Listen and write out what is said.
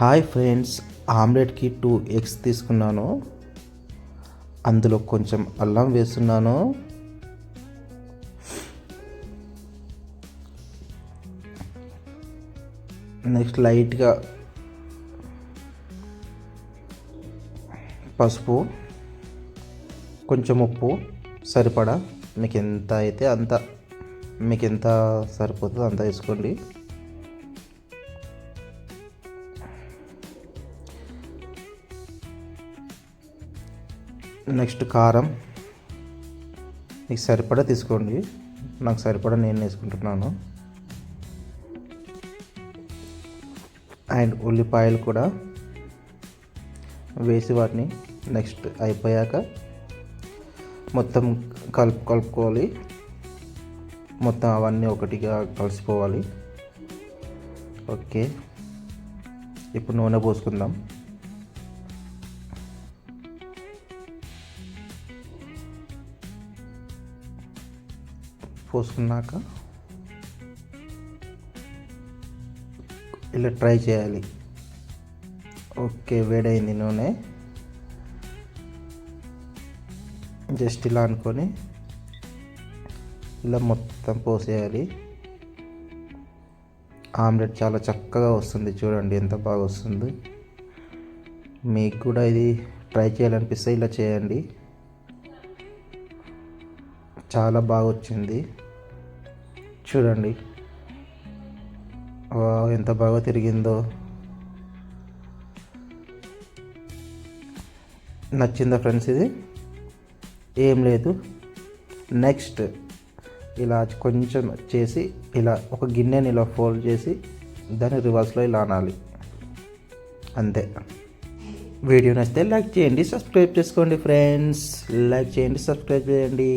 Hi friends, ఆమ్లెట్కి 2 eggs తీసుకున్నాను. అందులో కొంచెం అల్లం వేస్తున్నాను. నెక్స్ట్ లైట్గా పసుపు, కొంచెం ఉప్పు సరిపడా. మీకు ఎంత సరిపోతుందో అంత వేసుకోండి. నెక్స్ట్ కారం మీకు సరిపడా తీసుకోండి. నాకు సరిపడా నేను వేసుకుంటున్నాను. అండ్ ఉల్లిపాయలు కూడా వేసి వాటిని నెక్స్ట్ అయిపోయాక మొత్తం కలుపుకోవాలి. మొత్తం అవన్నీ ఒకటిగా కలిసిపోవాలి. ఓకే, ఇప్పుడు నూనె పోసుకుందాం. పోసుకున్నాక ఇలా ట్రై చేయాలి. ఓకే, వేడైంది నూనె. జస్ట్ ఇలా అనుకొని ఇలా మొత్తం పోసేయాలి. ఆమ్లెట్ చాలా చక్కగా వస్తుంది. చూడండి ఎంత బాగా వస్తుంది. మీకు కూడా ఇది ట్రై చేయాలనిపిస్తే ఇలా చేయండి. చాలా బాగా వచ్చింది. చూడండి ఎంత బాగా తిరిగిందో. నచ్చిందా ఫ్రెండ్స్? ఇది ఏం లేదు. నెక్స్ట్ ఇలా కొంచెం చేసి ఇలా ఒక గిన్నెని ఇలా ఫోల్డ్ చేసి దాన్ని రివర్స్లో ఇలా అనాలి. అంతే. వీడియో నచ్చితే లైక్ చేయండి, సబ్స్క్రైబ్ చేసుకోండి ఫ్రెండ్స్. లైక్ చేయండి, సబ్స్క్రైబ్ చేయండి.